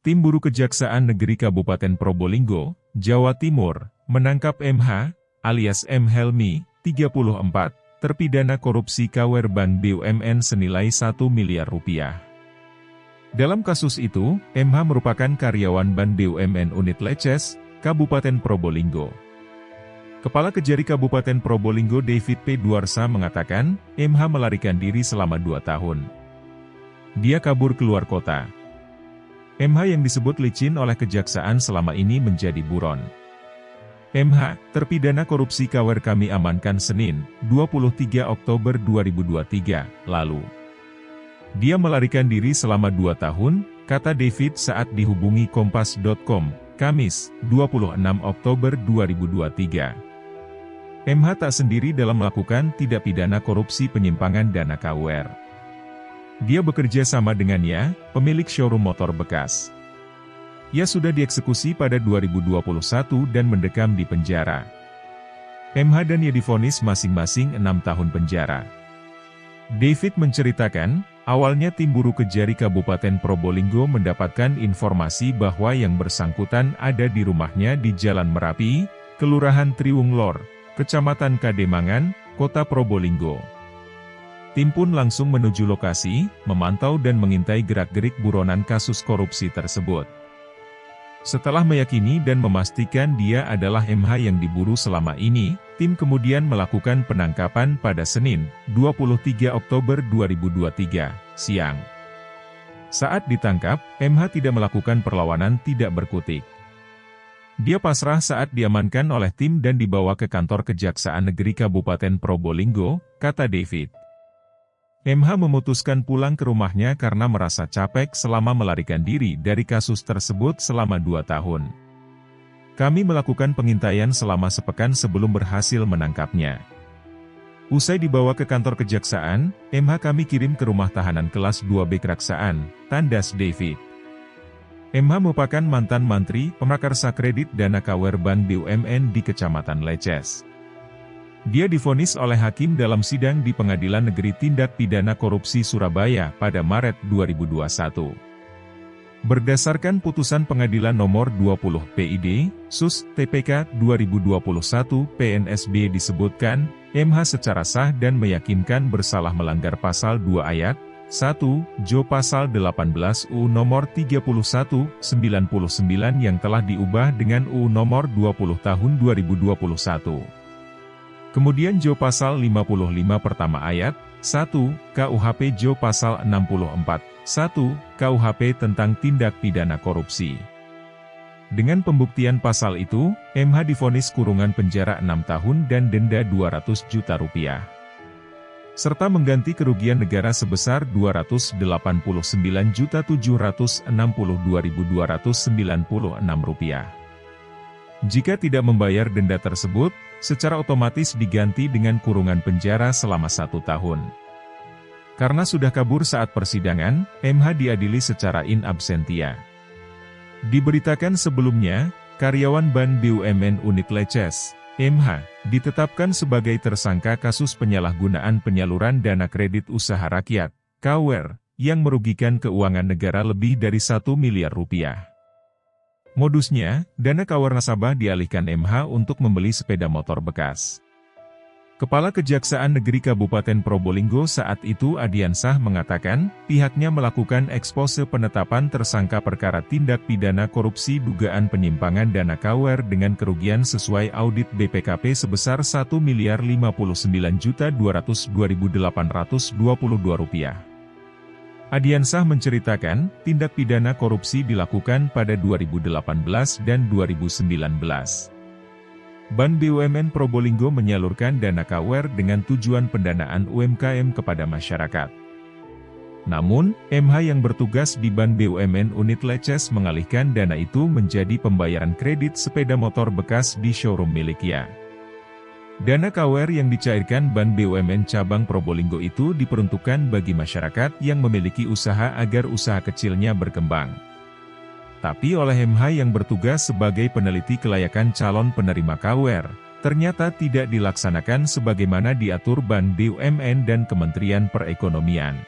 Tim Buru Kejaksaan Negeri Kabupaten Probolinggo, Jawa Timur, menangkap MH, alias M. Helmi, 34, terpidana korupsi KWR Bank BUMN senilai 1 miliar rupiah. Dalam kasus itu, MH merupakan karyawan Bank BUMN Unit Leces, Kabupaten Probolinggo. Kepala Kejari Kabupaten Probolinggo David P. Duarsa mengatakan, MH melarikan diri selama 2 tahun. Dia kabur keluar kota. MH yang disebut licin oleh kejaksaan selama ini menjadi buron. MH, terpidana korupsi KWR kami amankan Senin, 23 Oktober 2023, lalu. Dia melarikan diri selama 2 tahun, kata David saat dihubungi Kompas.com, Kamis, 26 Oktober 2023. MH tak sendiri dalam melakukan tindak pidana korupsi penyimpangan dana KWR. Dia bekerja sama dengannya, pemilik showroom motor bekas. Ia sudah dieksekusi pada 2021 dan mendekam di penjara. MH dan ia divonis masing-masing 6 tahun penjara. David menceritakan, awalnya tim buru Kejari Kabupaten Probolinggo mendapatkan informasi bahwa yang bersangkutan ada di rumahnya di Jalan Merapi, Kelurahan Triwung Lor, Kecamatan Kademangan, Kota Probolinggo. Tim pun langsung menuju lokasi, memantau dan mengintai gerak-gerik buronan kasus korupsi tersebut. Setelah meyakini dan memastikan dia adalah MH yang diburu selama ini, tim kemudian melakukan penangkapan pada Senin, 23 Oktober 2023, siang. Saat ditangkap, MH tidak melakukan perlawanan tidak berkutik. Dia pasrah saat diamankan oleh tim dan dibawa ke kantor Kejaksaan Negeri Kabupaten Probolinggo, kata David. MH memutuskan pulang ke rumahnya karena merasa capek selama melarikan diri dari kasus tersebut selama 2 tahun. Kami melakukan pengintaian selama sepekan sebelum berhasil menangkapnya. Usai dibawa ke kantor kejaksaan, MH kami kirim ke rumah tahanan kelas 2B Keraksaan, tandas David. MH merupakan mantan Mantri Pemakarsa Kredit Dana KWR Bank BUMN di Kecamatan Leces. Dia divonis oleh hakim dalam sidang di Pengadilan Negeri Tindak Pidana Korupsi Surabaya pada Maret 2021. Berdasarkan putusan Pengadilan Nomor 20 PID, Sus. TPK 2021 PNSB disebutkan, MH secara sah dan meyakinkan bersalah melanggar Pasal 2 Ayat 1, Jo Pasal 18 UU Nomor 31, 99 yang telah diubah dengan UU Nomor 20 Tahun 2021. Kemudian Jo Pasal 55 pertama ayat 1, KUHP Jo Pasal 64, 1, KUHP tentang tindak pidana korupsi. Dengan pembuktian pasal itu, MH divonis kurungan penjara 6 tahun dan denda 200 juta rupiah. Serta mengganti kerugian negara sebesar Rp289.762.296. Jika tidak membayar denda tersebut, secara otomatis diganti dengan kurungan penjara selama 1 tahun. Karena sudah kabur saat persidangan, MH diadili secara in absentia. Diberitakan sebelumnya, karyawan Bank BUMN Unit Leces, MH, ditetapkan sebagai tersangka kasus penyalahgunaan penyaluran dana kredit usaha rakyat, KWR, yang merugikan keuangan negara lebih dari 1 miliar rupiah. Modusnya, dana KWR nasabah dialihkan MH untuk membeli sepeda motor bekas. Kepala Kejaksaan Negeri Kabupaten Probolinggo saat itu Adiansah mengatakan, pihaknya melakukan ekspose penetapan tersangka perkara tindak pidana korupsi dugaan penyimpangan dana KWR dengan kerugian sesuai audit BPKP sebesar Rp1.059.202.822. Adiansah menceritakan, tindak pidana korupsi dilakukan pada 2018 dan 2019. Bank BUMN Probolinggo menyalurkan dana KWR dengan tujuan pendanaan UMKM kepada masyarakat. Namun, MH yang bertugas di Bank BUMN Unit Leces mengalihkan dana itu menjadi pembayaran kredit sepeda motor bekas di showroom miliknya. Dana KWR yang dicairkan Bank BUMN Cabang Probolinggo itu diperuntukkan bagi masyarakat yang memiliki usaha agar usaha kecilnya berkembang. Tapi oleh MH yang bertugas sebagai peneliti kelayakan calon penerima KWR, ternyata tidak dilaksanakan sebagaimana diatur Bank BUMN dan Kementerian Perekonomian.